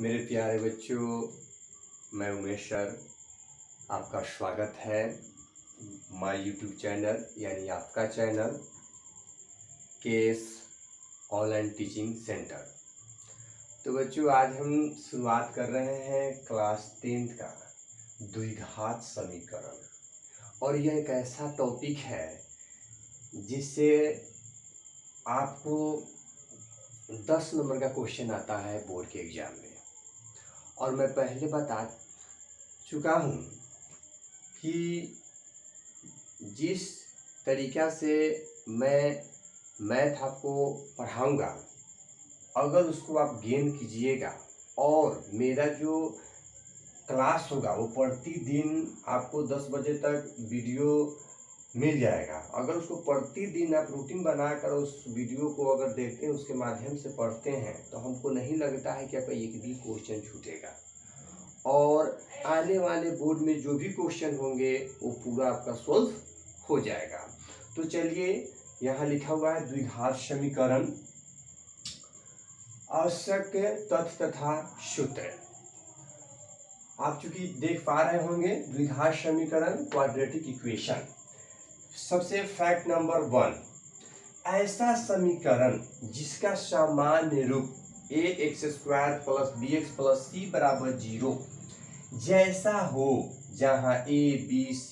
मेरे प्यारे बच्चों, मैं उमेश सर, आपका स्वागत है माय यूट्यूब चैनल यानी आपका channel KS online teaching centre. तो बच्चों, आज हम शुरुआत कर रहे हैं क्लास 10th का द्विघात समीकरण। और यह एक ऐसा टॉपिक है जिससे आपको 10 नंबर का क्वेश्चन आता है बोर्ड के एग्जाम में। और मैं पहले बता चुका हूँ कि जिस तरीक़ा से मैं मैथ आपको पढ़ाऊँगा, अगर उसको आप गेन कीजिएगा और मेरा जो क्लास होगा वो प्रतिदिन आपको 10 बजे तक वीडियो मिल जाएगा। अगर उसको प्रतिदिन आप रूटीन बनाकर उस वीडियो को अगर देखते हैं, उसके माध्यम से पढ़ते हैं, तो हमको नहीं लगता है कि आपका एक भी क्वेश्चन छूटेगा। और आने वाले बोर्ड में जो भी क्वेश्चन होंगे वो पूरा आपका सोल्व हो जाएगा। तो चलिए, यहाँ लिखा हुआ है द्विघात समीकरण, आवश्यक तथ्य तथा सूत्र। आप चूंकि देख पा रहे होंगे द्विघात समीकरण क्वाड्रेटिक इक्वेशन। सबसे फैक्ट नंबर 1, ऐसा समीकरण जिसका सामान्य रूप ax² + bx + c = 0 जैसा हो, जहां a b c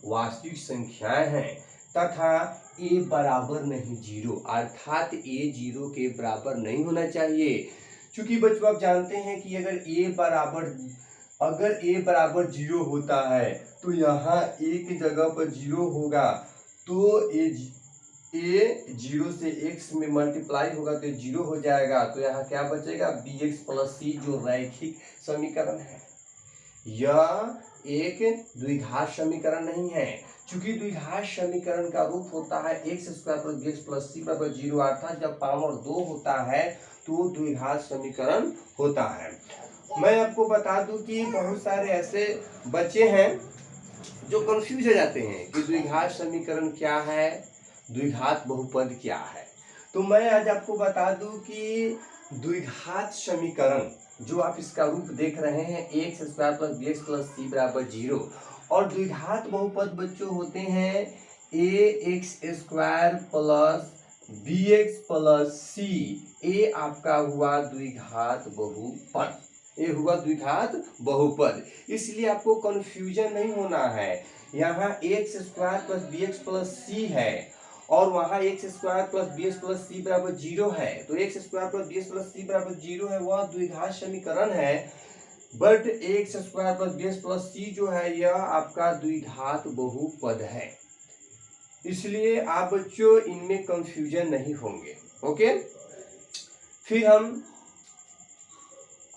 वास्तविक संख्याएं हैं तथा a बराबर नहीं 0, अर्थात a 0 के बराबर नहीं होना चाहिए। क्योंकि बच्चों आप जानते हैं कि अगर a बराबर 0 होता है तो यहाँ a की जगह पर 0 होगा, तो a 0 से x में मल्टीप्लाई होगा तो 0 हो जाएगा। तो यहाँ क्या बचेगा, bx + c, जो रैखिक समीकरण है। यह एक द्विघात समीकरण नहीं है। चूंकि द्विघात समीकरण का रूप होता है x² + bx + c = 0, अर्थात जब पावर 2 होता है तो द्विघात समीकरण होता है। मैं आपको बता दूं कि बहुत सारे ऐसे बच्चे हैं जो कंफ्यूज हो जाते हैं कि द्विघात समीकरण क्या है, द्विघात बहुपद क्या है। तो मैं आज आपको बता दूं कि द्विघात समीकरण जो आप इसका रूप देख रहे हैं ax² + bx + c = 0, और द्विघात बहुपद बच्चों होते हैं ax² + bx + c। ये आपका हुआ द्विघात बहुपद, ये हुआ द्विघात बहुपद। इसलिए आपको कंफ्यूजन नहीं होना है। यहाँ ax² + bx + c है और वहाँ ax² + bx + c = 0 है। तो ax² + bx + c = 0 है, वह द्विघात समीकरण है। बट ax² + bx + c जो है यह आपका द्विघात बहुपद है। इसलिए आप बच्चों इनमें कंफ्यूजन नहीं होंगे। ओके, फिर हम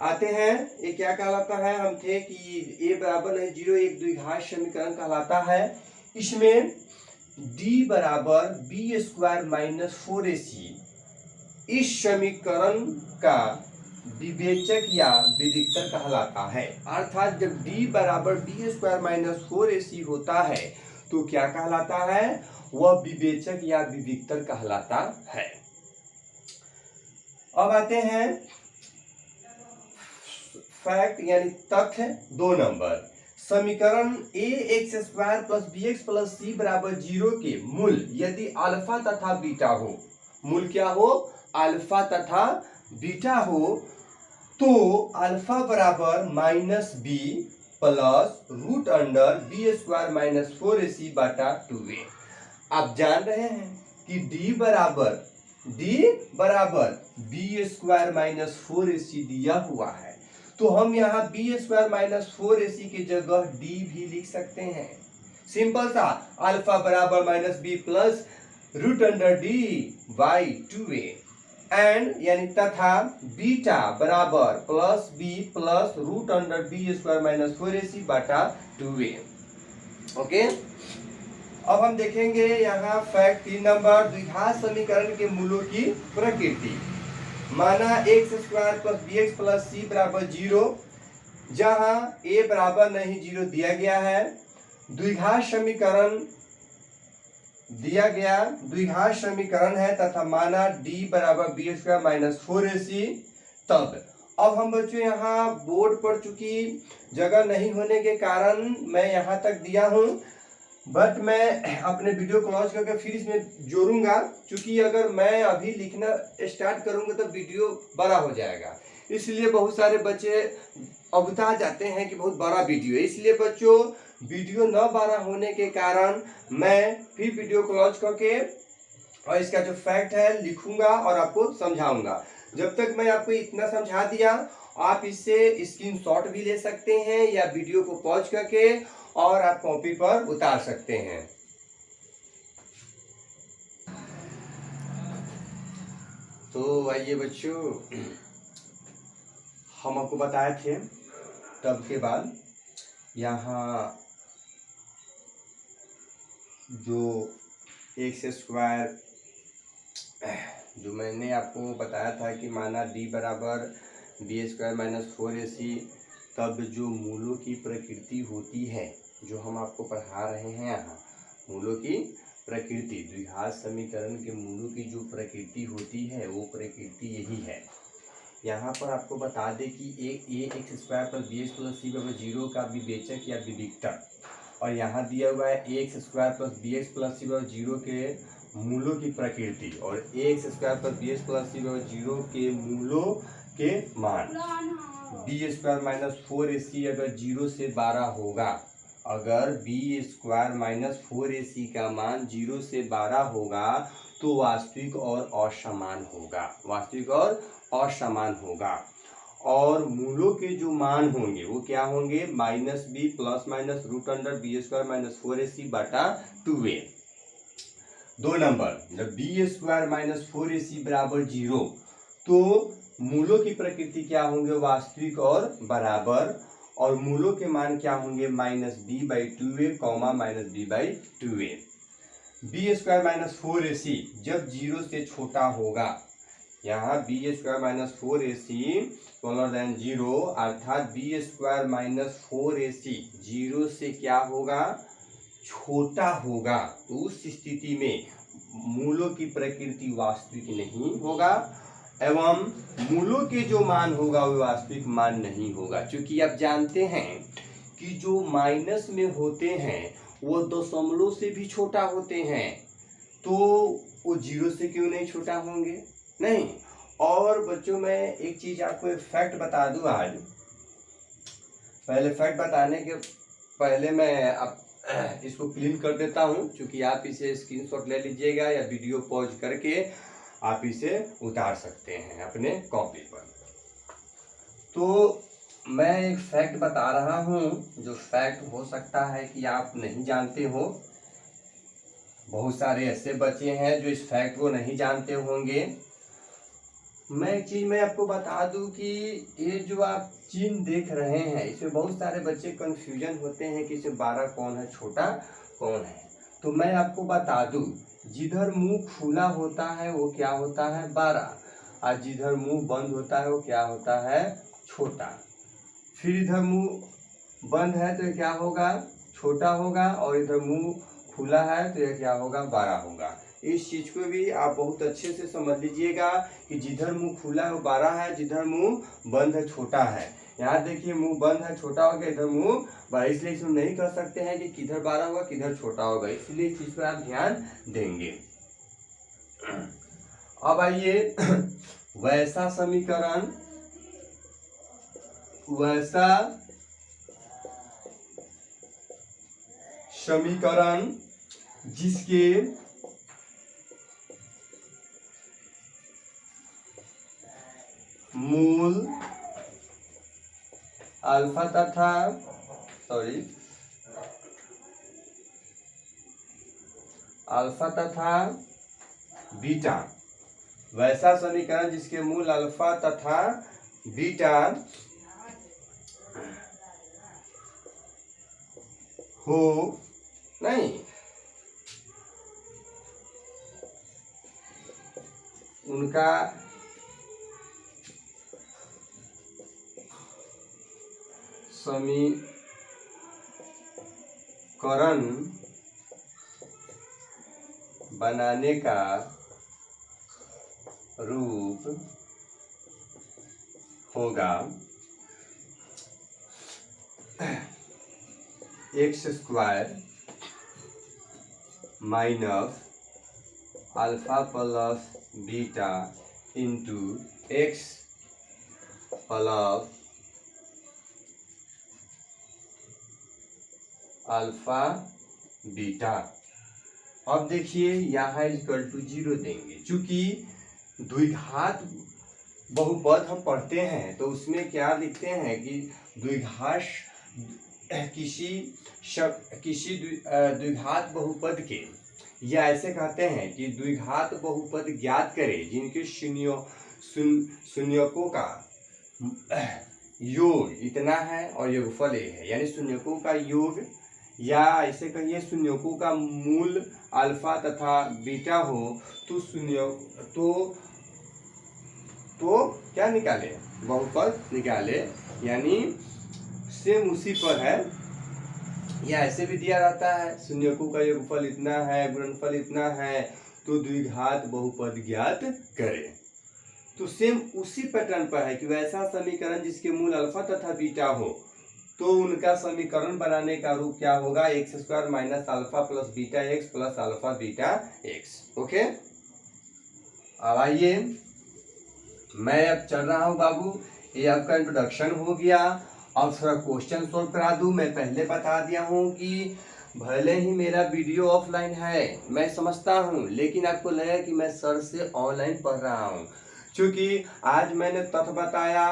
आते हैं, ये क्या कहलाता है, हम थे कि a बराबर नहीं 0 एक द्विघात समीकरण कहलाता है। इसमें d बराबर b² - 4ac इस समीकरण का विवेचक या विविक्तर कहलाता है। अर्थात जब d बराबर b² - 4ac होता है तो क्या कहलाता है, वह विवेचक या विविक्तर कहलाता है। अब आते हैं फैक्ट यानी तथ्य 2 नंबर। समीकरण ax² + bx + c = 0 के मूल यदि अल्फा तथा बीटा हो, मूल क्या हो, अल्फा तथा बीटा हो, तो अल्फा बराबर -b + √b² - 4ac बटा 2a। आप जान रहे हैं कि d बराबर b² - 4ac दिया हुआ है, तो हम यहाँ b² - 4ac की जगह d भी लिख सकते हैं। सिंपल सा, अल्फा बराबर -b + √d/2a एंड यानी तथा बीटा बराबर +b + √b² - 4ac बटा 2a। ओके, अब हम देखेंगे यहाँ फैक्ट 3 नंबर, द्विघात समीकरण के मूलों की प्रकृति। माना ax² + bx + c = 0, जहां a बराबर नहीं 0 दिया गया है। द्विघात समीकरण दिया गया, द्विघात समीकरण है तथा माना d बराबर b² - 4ac, तब अब हम बच्चों यहाँ बोर्ड पर चूंकि जगह नहीं होने के कारण मैं यहाँ तक दिया हूँ, बट मैं अपने वीडियो क्लोज करके फिर इसमें जोड़ूंगा, क्योंकि अगर मैं अभी लिखना स्टार्ट करूंगा तो वीडियो बड़ा हो जाएगा। इसलिए बहुत सारे बच्चे अबता जाते हैं कि बहुत बड़ा वीडियो है, इसलिए बच्चों वीडियो न बड़ा होने के कारण मैं फिर वीडियो क्लोज करके और इसका जो फैक्ट है लिखूंगा और आपको समझाऊंगा। जब तक मैं आपको इतना समझा दिया, आप इससे स्क्रीनशॉट भी ले सकते हैं या वीडियो को पॉज करके और आप कॉपी पर उतार सकते हैं। तो आइए बच्चों, हम आपको बताए थे तब के बाद यहाँ जो एक्स स्क्वायर जो मैंने आपको बताया था कि माना d बराबर बी स्क्वायर माइनस 4ac, तब जो मूलों की प्रकृति होती है जो हम आपको पढ़ा रहे हैं यहाँ, मूलों की प्रकृति, द्विघात समीकरण के मूलों की जो प्रकृति होती है वो प्रकृति यही है। यहाँ पर आपको बता दें कि a x square plus b x plus c बराबर 0 का विवेचक या विविक्तर, और यहाँ दिया हुआ है a x square plus b x plus c बराबर 0 के मूलों की प्रकृति, और a x square plus b x plus c बराबर 0 के मूलों के मान। बी स्क्वायर माइनस 4ac अगर 0 से 12 होगा, अगर बी स्क्वायर माइनस 4ac का मान 0 से 12 होगा तो वास्तविक और असमान होगा, वास्तविक और असमान होगा। और मूलों के जो मान होंगे वो क्या होंगे, minus b plus minus root under b square minus 4ac बटा 2a। 2 नंबर, जब बी स्क्वायर माइनस 4ac बराबर 0 तो मूलों की प्रकृति क्या होंगे, वास्तविक और बराबर, और मूलों के मान क्या होंगे, minus b by 2a comma minus b by 2a। B square minus 4ac जब 0 से छोटा होगा, यहाँ b square minus 4ac smaller than 0, अर्थात बी स्क्वायर माइनस 4ac 0 से क्या होगा, छोटा होगा, तो उस स्थिति में मूलों की प्रकृति वास्तविक नहीं होगा एवं मूलों के जो मान होगा वो वास्तविक मान नहीं होगा। क्योंकि आप जानते हैं कि जो माइनस में होते हैं वो दशमलव से भी छोटा होते हैं, तो वो 0 से क्यों नहीं छोटा होंगे, नहीं। और बच्चों मैं एक चीज आपको एक फैक्ट बता दूं आज। पहले फैक्ट बताने के पहले मैं आप इसको क्लीन कर देता हूं, क्योंकि आप इसे स्क्रीनशॉट ले लीजिएगा या वीडियो पॉज करके आप इसे उतार सकते हैं अपने कॉपी पर। तो मैं एक फैक्ट बता रहा हूं, जो फैक्ट हो सकता है कि आप नहीं जानते हो। बहुत सारे ऐसे बच्चे हैं जो इस फैक्ट को नहीं जानते होंगे। मैं एक चीज मैं आपको बता दूं कि ये जो आप चिन्ह देख रहे हैं इसमें बहुत सारे बच्चे कंफ्यूजन होते हैं कि इसमें 12 कौन है, छोटा कौन है। तो मैं आपको बता दूं, जिधर मुंह खुला होता है वो क्या होता है, 12, और जिधर मुंह बंद होता है वो क्या होता है, छोटा। फिर इधर मुंह बंद है तो ये क्या होगा, छोटा होगा, और इधर मुंह खुला है तो ये क्या होगा, 12 होगा। इस चीज को भी आप बहुत अच्छे से समझ लीजिएगा कि जिधर मुंह खुला है वो 12 है, जिधर मुंह बंद है छोटा है। यहाँ देखिए मुंह बंद है, छोटा हो गया, इधर मुंह 12, इसलिए इसमें नहीं कर सकते हैं कि किधर 12 होगा किधर छोटा होगा, इसलिए इस चीज पर आप ध्यान देंगे। अब आइए वैसा समीकरण, वैसा समीकरण जिसके मूल अल्फा तथा अल्फा तथा बीटा, वैसा समीकरण जिसके मूल अल्फा तथा बीटा हो नहीं, उनका समीकरण बनाने का रूप होगा x square minus alpha plus beta into x plus alpha beta. अब देखिए यहाँ इक्वल टू 0 देंगे, चूंकि द्विघात बहुपद हम पढ़ते हैं तो उसमें क्या लिखते हैं कि द्विघात किसी द्विघात बहुपद के, या ऐसे कहते हैं कि द्विघात बहुपद ज्ञात करें जिनके शून्यकों का योग इतना है और योगफल ये है, यानी शून्यकों का योग, या ऐसे कहिए शून्यकों का मूल अल्फा तथा बीटा हो तो तो क्या निकाले, बहुपद निकाले, यानी सेम उसी पर है, या ऐसे भी दिया रहता है शून्यकों का योगफल इतना है, गुणनफल इतना है, तो द्विघात बहुपद ज्ञात करें। तो सेम उसी पैटर्न पर है कि वैसा समीकरण जिसके मूल अल्फा तथा बीटा हो, तो उनका समीकरण बनाने का रूप क्या होगा, x square minus alpha plus beta x plus alpha beta x. Okay, अब आइए मैं अब चल रहा हूँ बाबू, ये आपका इंट्रोडक्शन हो गया। अब थोड़ा क्वेश्चन सोल्व करा दूं। मैं पहले बता दिया हूँ कि भले ही मेरा वीडियो ऑफलाइन है, मैं समझता हूँ, लेकिन आपको लगे कि मैं सर से ऑनलाइन पढ़ रहा हूँ, क्योंकि आज मैंने तथ्य बताया,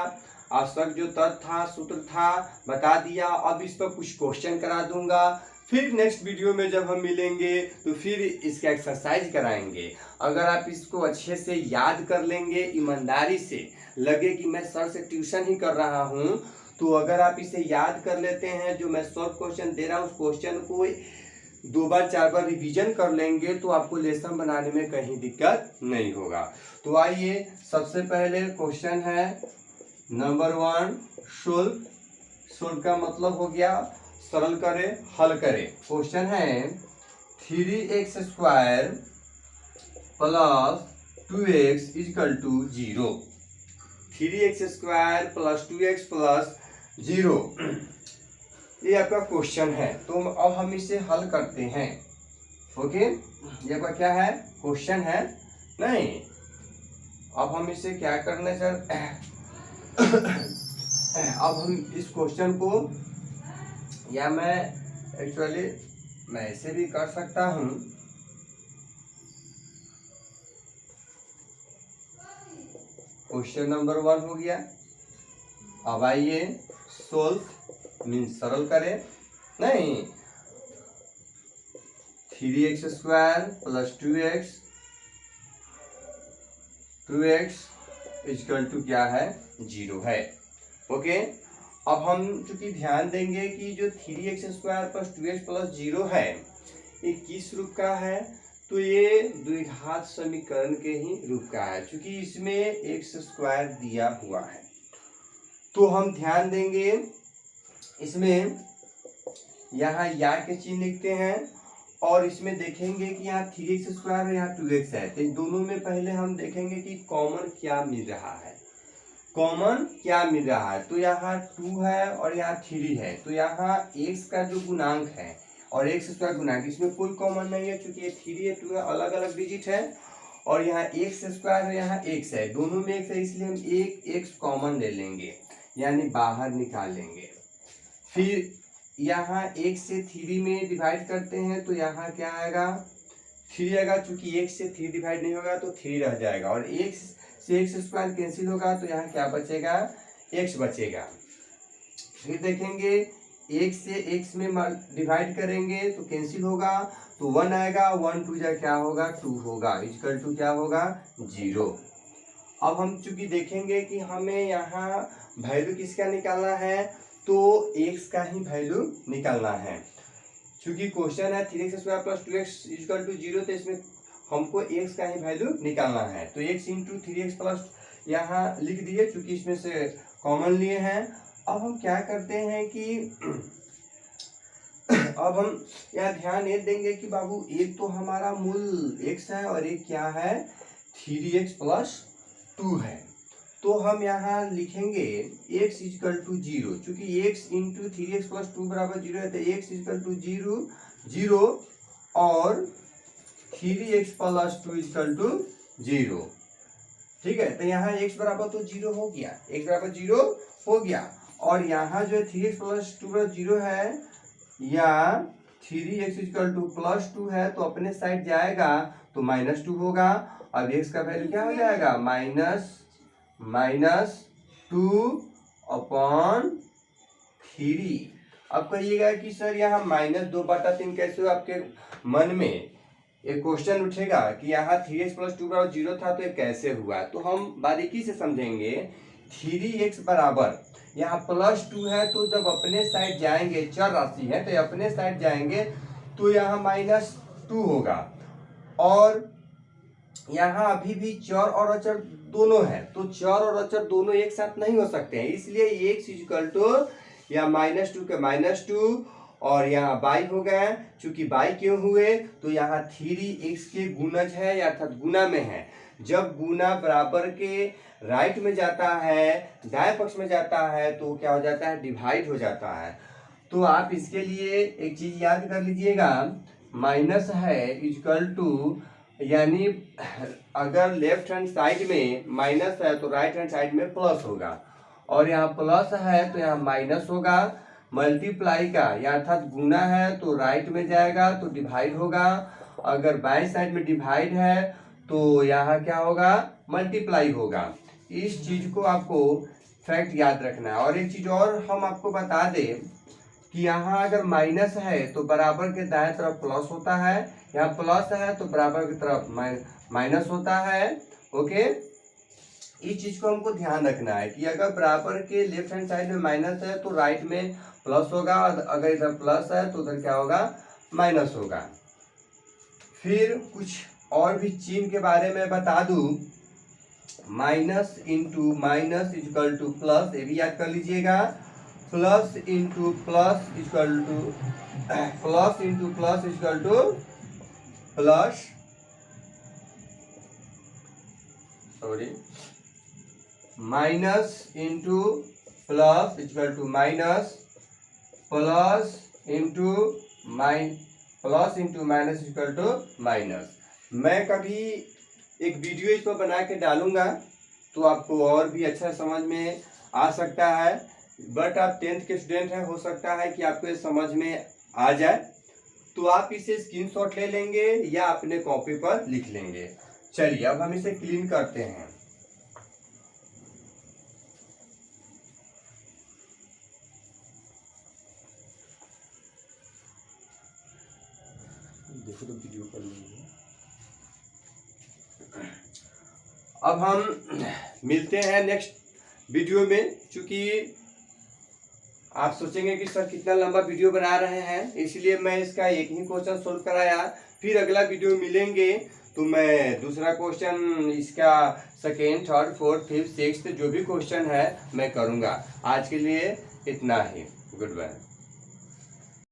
आज तक जो तथ्य था, सूत्र था, बता दिया। अब इस पर कुछ क्वेश्चन करा दूंगा, फिर नेक्स्ट वीडियो में जब हम मिलेंगे तो फिर इसका एक्सरसाइज कराएंगे। अगर आप इसको अच्छे से याद कर लेंगे, ईमानदारी से, लगे कि मैं सर से ट्यूशन ही कर रहा हूँ, तो अगर आप इसे याद कर लेते हैं, जो मैं शॉर्ट क्वेश्चन दे रहा हूँ उस क्वेश्चन को 2 बार 4 बार रिवीजन कर लेंगे, तो आपको लेसन बनाने में कहीं दिक्कत नहीं होगा। तो आइए, सबसे पहले क्वेश्चन है नंबर 1, सोल्व का मतलब हो गया सरल करें, हल करें। क्वेश्चन है 3x square plus 2x equal to 0। 3x square plus 2x plus 0, ये आपका क्वेश्चन है। तो अब हम इसे हल करते हैं। ओके, ये आपका क्या है, क्वेश्चन है नहीं। अब हम इसे क्या करने सर अब हम इस क्वेश्चन को, या मैं एक्चुअली मैं ऐसे भी कर सकता हूँ, क्वेश्चन नंबर 1 हो गया। अब आइए सोल्व मीन्स सरल करें, नहीं 3x square plus 2x equal to क्या है, 0 है। ओके, अब हम चूंकि ध्यान देंगे कि जो 3x square plus 2x plus 0 है, ये किस रूप का है, तो ये द्विघात समीकरण के ही रूप का है, क्योंकि इसमें x स्क्वायर दिया हुआ है। तो हम ध्यान देंगे इसमें, यहाँ या के चिन्ह लिखते हैं, और इसमें देखेंगे कि यहाँ 3x स्क्वायर है, यहाँ 2x है, तो दोनों में पहले हम देखेंगे कि कॉमन क्या मिल रहा है, कॉमन क्या मिल रहा है। तो यहाँ 2 है और यहाँ 3 है, तो यहाँ x का जो गुणांक है और x स्क्वायर गुणांक, इसमें कोई कॉमन नहीं है, क्योंकि ये 3 है, 2 है, अलग अलग डिजिट है, और यहाँ x स्क्वायर है, यहाँ x है, दोनों में x है, इसलिए हम एक x कॉमन ले लेंगे, यानी बाहर निकाल लेंगे। फिर यहाँ x से 3 में डिवाइड करते हैं, तो यहाँ क्या आएगा, 3 आएगा, चूंकि x से 3 डिवाइड नहीं होगा तो 3 रह जाएगा, और x से x स्क्वायर कैंसिल होगा, तो यहाँ क्या बचेगा, x बचेगा। फिर देखेंगे x से x में डिवाइड करेंगे तो कैंसिल होगा, तो 1 आएगा, 1 2 जा क्या होगा, 2 होगा, इक्वल टू क्या होगा, 0। अब हम चूंकि देखेंगे कि हमें यहाँ वैल्यू किसका निकालना है, तो x का ही वैल्यू निकालना है। चूंकि क्वेश्चन है 3x square plus 2x equal to 0, तो इसमें हमको x का ही वैल्यू निकालना है। तो x इंटू 3x प्लस यहाँ लिख दिए, चूंकि इसमें से कॉमन लिए हैं। अब हम क्या करते हैं कि अब हम यहाँ ध्यान ये देंगे कि बाबू एक तो हमारा मूल x है और एक क्या है, 3x प्लस 2 है। तो हम यहाँ लिखेंगे x इजकल टू 0, चूंकि x इंटू 3x प्लस 2 बराबर 0 है तो x इजकल टू 0 और 3x प्लस 2 इजकल टू 0। ठीक है, तो यहाँ x बराबर तो 0 हो गया, x बराबर 0 हो गया। और यहाँ जो है 3x प्लस 2 बराबर 0 है या 3x इजकल टू प्लस 2 है तो अपने साइड जाएगा तो -2 होगा। अब x का वैल्यू क्या हो जाएगा, -2/3। अब कहिएगा कि सर यहाँ -2/3 कैसे हो, आपके मन में एक क्वेश्चन उठेगा कि यहाँ 3x प्लस 2 बराबर 0 था तो ये कैसे हुआ। तो हम बारीकी से समझेंगे। 3x बराबर यहाँ +2 है तो जब अपने साइड जाएंगे, चर राशि है तो अपने साइड जाएंगे तो यहाँ -2 होगा। और यहाँ अभी भी चर और अचर दोनों है तो चर और अचर दोनों एक साथ नहीं हो सकते हैं, इसलिए x इजकल टू या -2 के -2 और यहाँ बाई हो गया। चूंकि बाई क्यों हुए तो यहाँ 3x के गुणज है अर्थात गुना में है। जब गुना बराबर के राइट में जाता है, दाएं पक्ष में जाता है तो क्या हो जाता है, डिवाइड हो जाता है। तो आप इसके लिए एक चीज याद कर लीजिएगा, माइनस है इजकल टू, यानी अगर लेफ्ट हैंड साइड में माइनस है तो राइट हैंड साइड में प्लस होगा, और यहाँ प्लस है तो यहाँ माइनस होगा। मल्टीप्लाई का या अर्थात गुना है तो राइट में जाएगा तो डिवाइड होगा, अगर बाएं साइड में डिवाइड है तो यहाँ क्या होगा, मल्टीप्लाई होगा। इस चीज को आपको फैक्ट याद रखना है। और एक चीज और हम आपको बता दें कि यहाँ अगर माइनस है तो बराबर के दाएं तरफ प्लस होता है, यहाँ प्लस है तो बराबर की तरफ माइनस होता है। ओके, इस चीज को हमको ध्यान रखना है कि अगर बराबर के लेफ्ट हैंड साइड में माइनस है तो राइट में प्लस होगा, अगर इधर प्लस है तो उधर क्या होगा, माइनस होगा। फिर कुछ और भी चिन्ह के बारे में बता दूं, minus into minus equal to plus, ये भी याद कर लीजिएगा। Plus into plus equal to plus into plus equal to plus, sorry, minus into plus equal to minus, plus into minus equal to minus. मैं कभी एक वीडियो इस पर बना के डालूंगा तो आपको और भी अच्छा समझ में आ सकता है। बट आप 10th के स्टूडेंट हैं, हो सकता है कि आपको ये समझ में आ जाए, तो आप इसे स्क्रीनशॉट ले लेंगे या अपने कॉपी पर लिख लेंगे। चलिए अब हम इसे क्लीन करते हैं। देखो तो वीडियो कर लेंगे। अब हम मिलते हैं नेक्स्ट वीडियो में। चूंकि आप सोचेंगे कि सर कितना लंबा वीडियो बना रहे हैं, इसलिए मैं इसका एक ही क्वेश्चन सोल्व कराया। फिर अगला वीडियो मिलेंगे तो मैं दूसरा क्वेश्चन, इसका second, third, fourth, fifth, sixth जो भी क्वेश्चन है मैं करूँगा। आज के लिए इतना ही, गुड बाय।